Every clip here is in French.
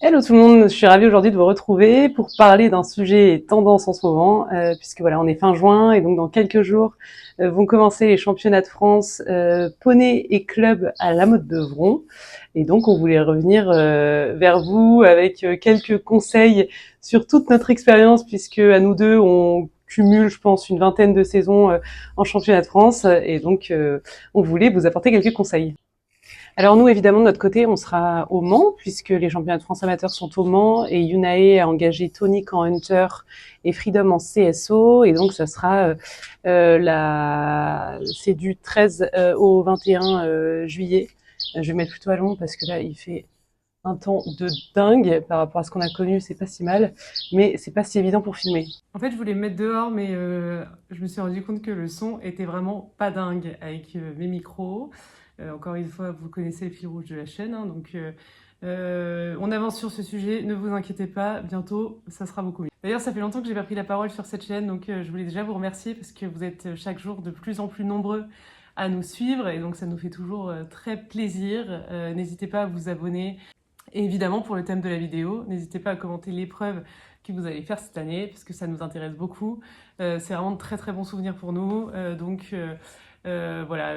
Hello tout le monde, je suis ravie aujourd'hui de vous retrouver pour parler d'un sujet tendance en ce moment, puisque voilà, on est fin juin et donc dans quelques jours vont commencer les championnats de France poney et club à la Motte Beuvron. Et donc on voulait revenir vers vous avec quelques conseils sur toute notre expérience, puisque à nous deux on cumule, je pense, une vingtaine de saisons en championnat de France, et donc on voulait vous apporter quelques conseils. Alors nous, évidemment, de notre côté, on sera au Mans, puisque les championnats de France amateurs sont au Mans, et Unae a engagé Tonic en Hunter et Freedom en CSO, et donc ça sera c'est du 13 au 21 juillet. Je vais mettre plutôt à Londres parce que là, il fait un temps de dingue par rapport à ce qu'on a connu, c'est pas si mal, mais c'est pas si évident pour filmer. En fait, je voulais me mettre dehors, mais je me suis rendu compte que le son était vraiment pas dingue avec mes micros. Encore une fois, vous connaissez le fil rouge de la chaîne, hein, donc on avance sur ce sujet, ne vous inquiétez pas, bientôt ça sera beaucoup mieux. D'ailleurs, ça fait longtemps que j'ai pas pris la parole sur cette chaîne, donc je voulais déjà vous remercier parce que vous êtes chaque jour de plus en plus nombreux à nous suivre et donc ça nous fait toujours très plaisir. N'hésitez pas à vous abonner. Et évidemment, pour le thème de la vidéo, n'hésitez pas à commenter l'épreuve que vous allez faire cette année, parce que ça nous intéresse beaucoup. C'est vraiment de très très bons souvenirs pour nous. Voilà,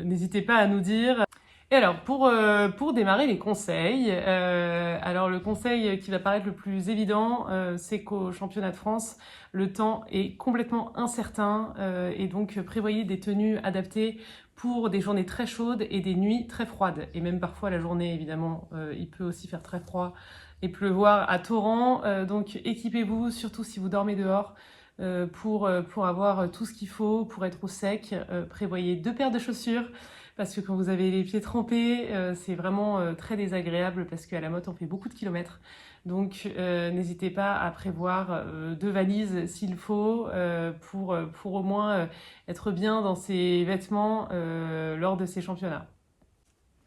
n'hésitez pas à nous dire. Et alors, pour démarrer les conseils, alors le conseil qui va paraître le plus évident, c'est qu'au championnat de France, le temps est complètement incertain et donc prévoyez des tenues adaptées pour des journées très chaudes et des nuits très froides. Et même parfois la journée, évidemment, il peut aussi faire très froid et pleuvoir à torrent. Donc équipez-vous, surtout si vous dormez dehors, pour avoir tout ce qu'il faut, pour être au sec. Prévoyez 2 paires de chaussures, parce que quand vous avez les pieds trempés, c'est vraiment très désagréable, parce qu'à la motte, on fait beaucoup de kilomètres. Donc n'hésitez pas à prévoir 2 valises s'il faut, pour au moins être bien dans ses vêtements lors de ces championnats.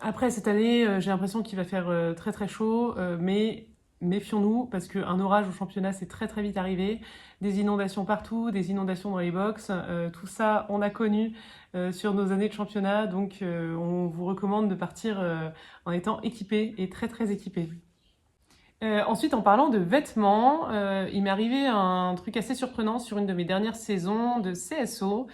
Après, cette année, j'ai l'impression qu'il va faire très très chaud, mais méfions-nous parce qu'un orage au championnat, c'est très très vite arrivé. Des inondations partout, des inondations dans les box, tout ça, on a connu sur nos années de championnat, donc on vous recommande de partir en étant équipé et très très équipé. Ensuite, en parlant de vêtements, il m'est arrivé un truc assez surprenant sur une de mes dernières saisons de CSO.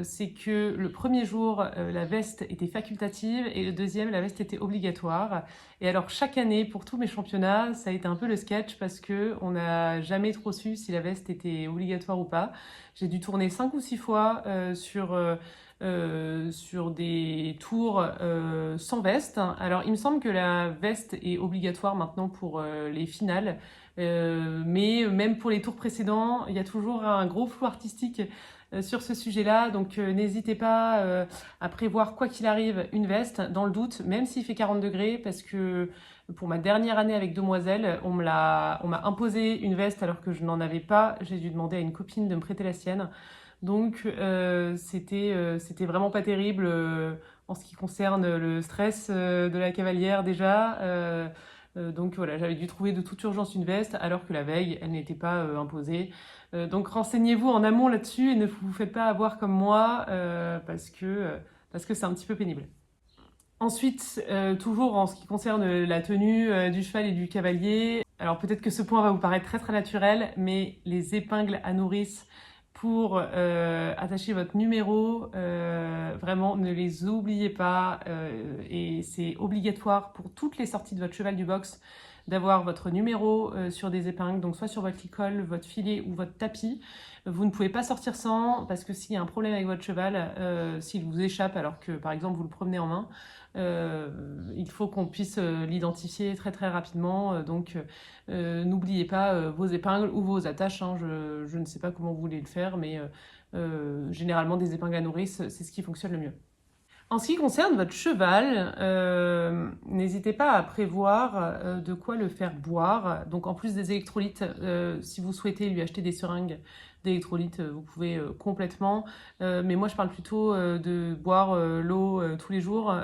C'est que le premier jour, la veste était facultative et le deuxième, la veste était obligatoire. Et alors, chaque année, pour tous mes championnats, ça a été un peu le sketch parce que on n'a jamais trop su si la veste était obligatoire ou pas. J'ai dû tourner 5 ou 6 fois sur des tours sans veste. Alors, il me semble que la veste est obligatoire maintenant pour les finales, mais même pour les tours précédents, il y a toujours un gros flou artistique sur ce sujet-là. Donc, n'hésitez pas à prévoir, quoi qu'il arrive, une veste, dans le doute, même s'il fait 40 degrés, parce que pour ma dernière année avec Demoiselle, on m'a imposé une veste alors que je n'en avais pas. J'ai dû demander à une copine de me prêter la sienne. Donc c'était vraiment pas terrible en ce qui concerne le stress de la cavalière déjà. Donc voilà, j'avais dû trouver de toute urgence une veste alors que la veille, elle n'était pas imposée. Donc renseignez-vous en amont là-dessus et ne vous faites pas avoir comme moi parce que c'est un petit peu pénible. Ensuite, toujours en ce qui concerne la tenue du cheval et du cavalier, alors peut-être que ce point va vous paraître très très naturel, mais les épingles à nourrice pour attacher votre numéro, vraiment ne les oubliez pas et c'est obligatoire pour toutes les sorties de votre cheval du box d'avoir votre numéro sur des épingles, donc soit sur votre licol, votre filet ou votre tapis. Vous ne pouvez pas sortir sans, parce que s'il y a un problème avec votre cheval, s'il vous échappe alors que par exemple vous le promenez en main, il faut qu'on puisse l'identifier très très rapidement. N'oubliez pas vos épingles ou vos attaches. Hein, je ne sais pas comment vous voulez le faire, mais généralement des épingles à nourrice, c'est ce qui fonctionne le mieux. En ce qui concerne votre cheval, n'hésitez pas à prévoir de quoi le faire boire. Donc en plus des électrolytes, si vous souhaitez lui acheter des seringues d'électrolytes, vous pouvez complètement. Mais moi je parle plutôt de boire l'eau tous les jours.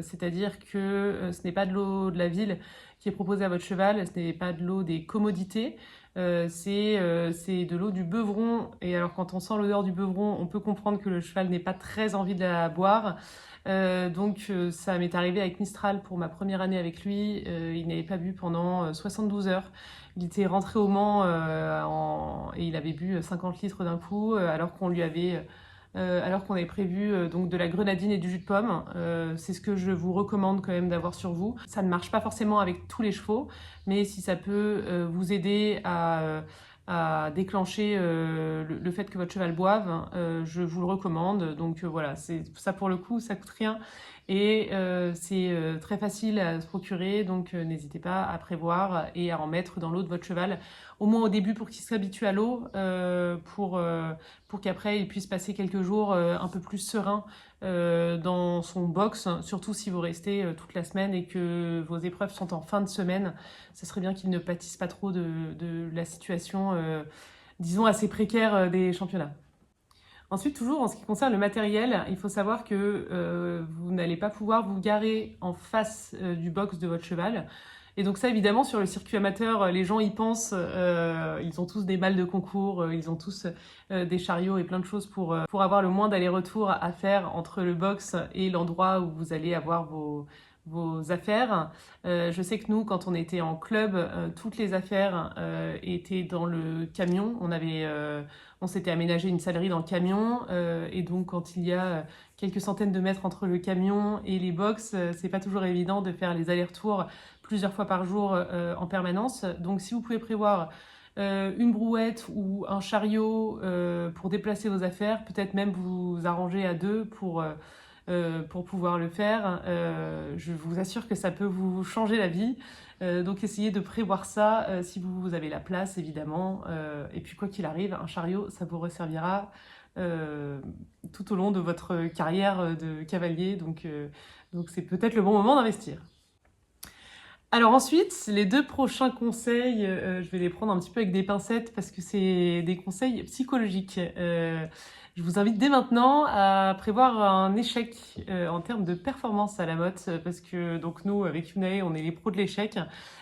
C'est-à-dire que ce n'est pas de l'eau de la ville qui est proposée à votre cheval, ce n'est pas de l'eau des commodités. C'est de l'eau du beuvron. Et alors quand on sent l'odeur du beuvron, on peut comprendre que le cheval n'ait pas très envie de la boire. Ça m'est arrivé avec Mistral pour ma première année avec lui. Il n'avait pas bu pendant 72 heures. Il était rentré au Mans et il avait bu 50 litres d'un coup, alors qu'on avait prévu donc de la grenadine et du jus de pomme. C'est ce que je vous recommande quand même d'avoir sur vous. Ça ne marche pas forcément avec tous les chevaux, mais si ça peut vous aider à déclencher le fait que votre cheval boive, je vous le recommande. Voilà, c'est ça pour le coup, ça coûte rien et c'est très facile à se procurer. Donc n'hésitez pas à prévoir et à en mettre dans l'eau de votre cheval, au moins au début pour qu'il s'habitue à l'eau, pour qu'après il puisse passer quelques jours un peu plus serein dans son box, surtout si vous restez toute la semaine et que vos épreuves sont en fin de semaine. Ça serait bien qu'il ne pâtisse pas trop de la situation, disons, assez précaire des championnats. Ensuite, toujours en ce qui concerne le matériel, il faut savoir que vous n'allez pas pouvoir vous garer en face du box de votre cheval. Et donc ça, évidemment, sur le circuit amateur, les gens y pensent. Ils ont tous des balles de concours, ils ont tous des chariots et plein de choses pour avoir le moins d'aller-retour à faire entre le box et l'endroit où vous allez avoir vos affaires. Je sais que nous, quand on était en club, toutes les affaires étaient dans le camion. On s'était aménagé une salerie dans le camion, et donc quand il y a quelques centaines de mètres entre le camion et les box, c'est pas toujours évident de faire les allers-retours plusieurs fois par jour en permanence. Donc si vous pouvez prévoir une brouette ou un chariot pour déplacer vos affaires, peut-être même vous arranger à deux pour pouvoir le faire. Je vous assure que ça peut vous changer la vie. Donc essayez de prévoir ça si vous avez la place, évidemment. Et puis quoi qu'il arrive, un chariot, ça vous resservira tout au long de votre carrière de cavalier. Donc c'est peut-être le bon moment d'investir. Alors ensuite, les 2 prochains conseils, je vais les prendre un petit peu avec des pincettes parce que c'est des conseils psychologiques. Je vous invite dès maintenant à prévoir un échec en termes de performance à la motte, parce que donc nous, avec Yunae, on est les pros de l'échec,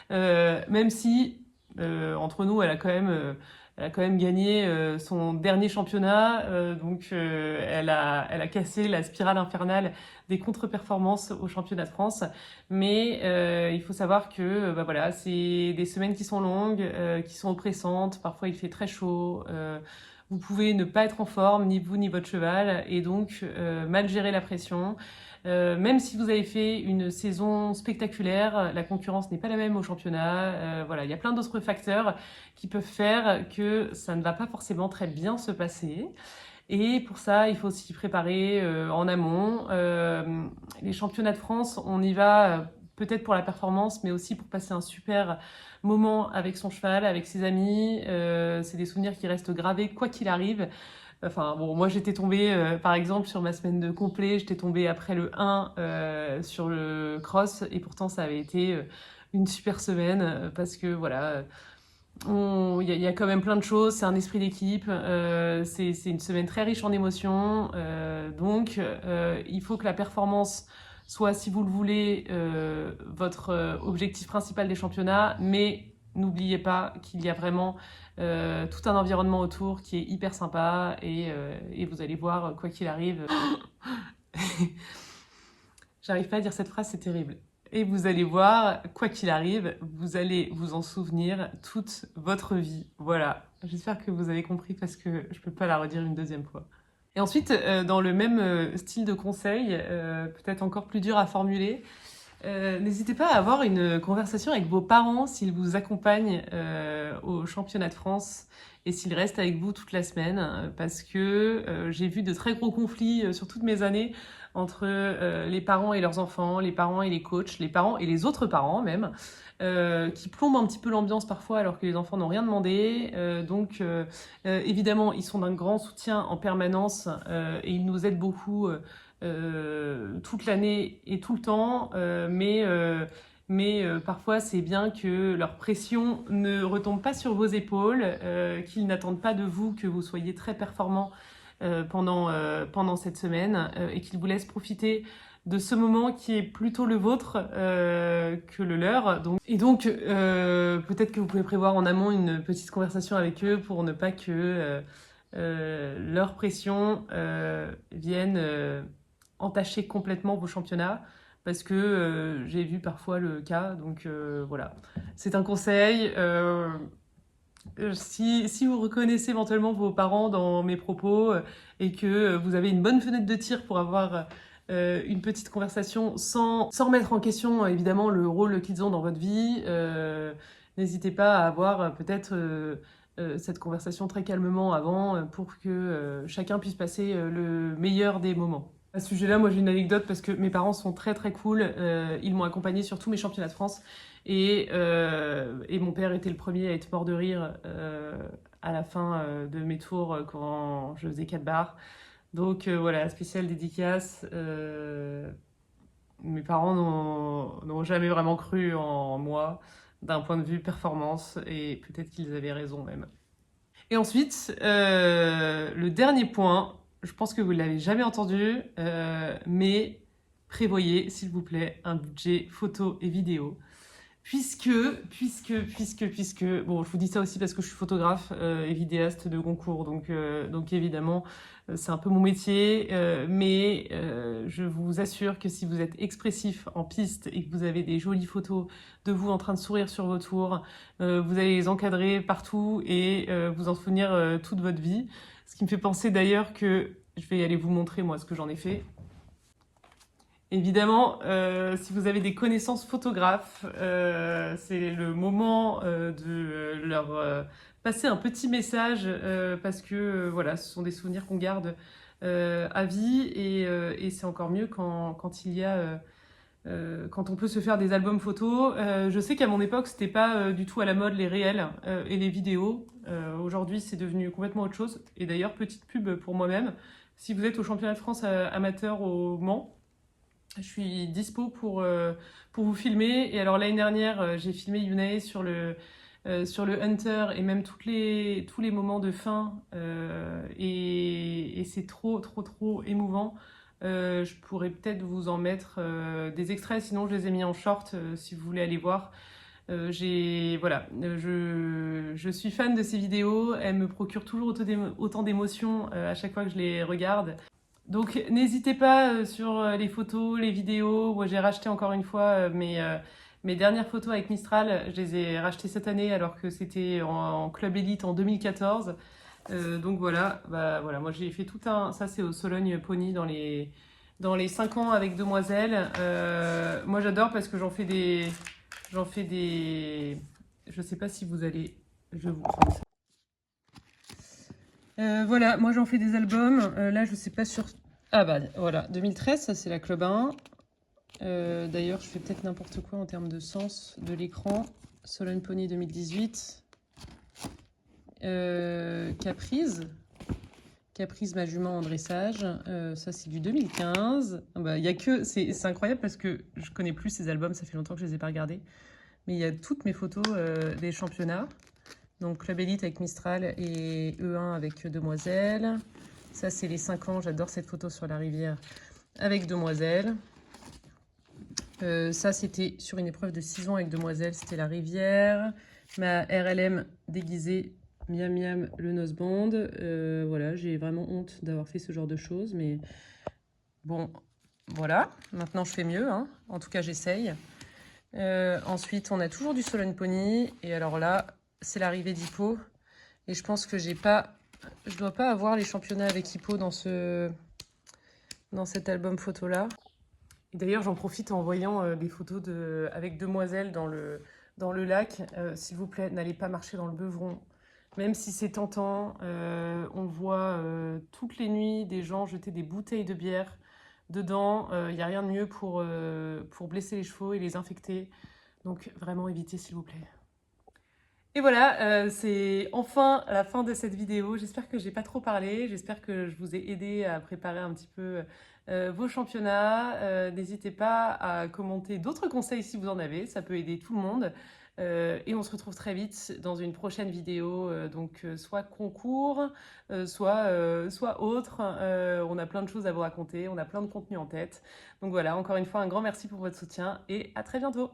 même si entre nous, elle a quand même gagné son dernier championnat, elle a cassé la spirale infernale des contre-performances au championnat de France. Mais il faut savoir que voilà, c'est des semaines qui sont longues, qui sont oppressantes. Parfois, il fait très chaud. Vous pouvez ne pas être en forme, ni vous ni votre cheval, et donc mal gérer la pression. Même si vous avez fait une saison spectaculaire, la concurrence n'est pas la même au championnat. Voilà, il y a plein d'autres facteurs qui peuvent faire que ça ne va pas forcément très bien se passer. Et pour ça, il faut s'y préparer en amont. Les championnats de France, on y va peut-être pour la performance, mais aussi pour passer un super moment avec son cheval, avec ses amis. C'est des souvenirs qui restent gravés quoi qu'il arrive. Enfin, bon, moi j'étais tombée, par exemple, sur ma semaine de complet, j'étais tombée après le 1 sur le cross, et pourtant ça avait été une super semaine, parce que voilà, il y a quand même plein de choses, c'est un esprit d'équipe, c'est une semaine très riche en émotions, il faut que la performance soit, si vous le voulez, votre objectif principal des championnats, mais n'oubliez pas qu'il y a vraiment tout un environnement autour qui est hyper sympa, et vous allez voir, quoi qu'il arrive, j'arrive pas à dire cette phrase, c'est terrible. Et vous allez voir, quoi qu'il arrive, vous allez vous en souvenir toute votre vie. Voilà. J'espère que vous avez compris parce que je peux pas la redire une deuxième fois. Et ensuite, dans le même style de conseil, peut-être encore plus dur à formuler, n'hésitez pas à avoir une conversation avec vos parents s'ils vous accompagnent au championnat de France et s'ils restent avec vous toute la semaine, parce que j'ai vu de très gros conflits sur toutes mes années entre les parents et leurs enfants, les parents et les coachs, les parents et les autres parents même, qui plombent un petit peu l'ambiance parfois alors que les enfants n'ont rien demandé. Évidemment, ils sont d'un grand soutien en permanence et ils nous aident beaucoup toute l'année et tout le temps, mais parfois c'est bien que leur pression ne retombe pas sur vos épaules, qu'ils n'attendent pas de vous que vous soyez très performant pendant cette semaine, et qu'ils vous laissent profiter de ce moment qui est plutôt le vôtre que le leur. Peut-être que vous pouvez prévoir en amont une petite conversation avec eux pour ne pas que leur pression vienne entacher complètement vos championnats parce que j'ai vu parfois le cas. Donc voilà, c'est un conseil. Si vous reconnaissez éventuellement vos parents dans mes propos et que vous avez une bonne fenêtre de tir pour avoir une petite conversation sans remettre en question évidemment le rôle qu'ils ont dans votre vie, n'hésitez pas à avoir peut-être cette conversation très calmement avant pour que chacun puisse passer le meilleur des moments. À ce sujet-là, moi j'ai une anecdote parce que mes parents sont très très cool. Ils m'ont accompagnée sur tous mes championnats de France et mon père était le premier à être mort de rire à la fin de mes tours quand je faisais 4 barres. Donc voilà, spéciale dédicace. Mes parents n'ont jamais vraiment cru en moi d'un point de vue performance et peut-être qu'ils avaient raison même. Et ensuite, le dernier point, je pense que vous ne l'avez jamais entendu, mais prévoyez, s'il vous plaît, un budget photo et vidéo. Puisque, bon, je vous dis ça aussi parce que je suis photographe et vidéaste de concours, donc évidemment, c'est un peu mon métier, mais je vous assure que si vous êtes expressif en piste et que vous avez des jolies photos de vous en train de sourire sur vos tours, vous allez les encadrer partout et vous en souvenir toute votre vie. Ce qui me fait penser d'ailleurs que je vais aller vous montrer moi ce que j'en ai fait. Évidemment, si vous avez des connaissances photographes, c'est le moment de leur passer un petit message parce que voilà, ce sont des souvenirs qu'on garde à vie et c'est encore mieux quand il y a quand on peut se faire des albums photos. Je sais qu'à mon époque, c'était pas du tout à la mode les réels et les vidéos. Aujourd'hui, c'est devenu complètement autre chose. Et d'ailleurs, petite pub pour moi-même, si vous êtes au championnat de France amateur au Mans, je suis dispo pour vous filmer. Et alors l'année dernière, j'ai filmé Younae sur le Hunter et même tous les moments de fin. Et c'est trop, trop, trop émouvant. Je pourrais peut-être vous en mettre des extraits, sinon je les ai mis en short si vous voulez aller voir. Voilà, je suis fan de ces vidéos. Elles me procurent toujours autant d'émotions à chaque fois que je les regarde. Donc n'hésitez pas sur les photos, les vidéos. Moi j'ai racheté encore une fois mes dernières photos avec Mistral. Je les ai rachetées cette année alors que c'était en club élite en 2014. Donc voilà, bah, voilà, moi j'ai fait tout un... Ça c'est au Sologne Pony dans les 5 ans avec Demoiselle. Moi j'adore parce que j'en fais des... Je sais pas si vous allez... Je vous prends ça. Voilà, moi j'en fais des albums. Là, je sais pas sur. Ah bah voilà, 2013, ça c'est la Club 1. D'ailleurs, je fais peut-être n'importe quoi en termes de sens de l'écran. Sologne Pony 2018. Caprice. Caprice, ma jument en dressage. Ça c'est du 2015. Bah, y a que... C'est incroyable parce que je connais plus ces albums, ça fait longtemps que je les ai pas regardés. Mais il y a toutes mes photos des championnats. Donc Club Elite avec Mistral et E1 avec Demoiselle. Ça, c'est les 5 ans. J'adore cette photo sur la rivière avec Demoiselle. Ça, c'était sur une épreuve de 6 ans avec Demoiselle. C'était la rivière. Ma RLM déguisée, miam miam, le noseband. Voilà, j'ai vraiment honte d'avoir fait ce genre de choses. Mais bon, voilà. Maintenant, je fais mieux. Hein. En tout cas, j'essaye. Ensuite, on a toujours du Sologne Pony. Et alors là, c'est l'arrivée d'Hippo. Et je pense que je dois pas avoir les championnats avec Hippo dans cet album photo là. Et d'ailleurs, j'en profite en voyant des photos avec Demoiselle dans le lac. S'il vous plaît, n'allez pas marcher dans le Beuvron. Même si c'est tentant, on voit toutes les nuits des gens jeter des bouteilles de bière dedans. Il n'y a rien de mieux pour blesser les chevaux et les infecter. Donc vraiment évitez s'il vous plaît. Et voilà, c'est enfin la fin de cette vidéo. J'espère que j'ai pas trop parlé. J'espère que je vous ai aidé à préparer un petit peu vos championnats. N'hésitez pas à commenter d'autres conseils si vous en avez. Ça peut aider tout le monde. Et on se retrouve très vite dans une prochaine vidéo. Donc soit concours, soit autre. On a plein de choses à vous raconter. On a plein de contenu en tête. Donc voilà, encore une fois, un grand merci pour votre soutien et à très bientôt.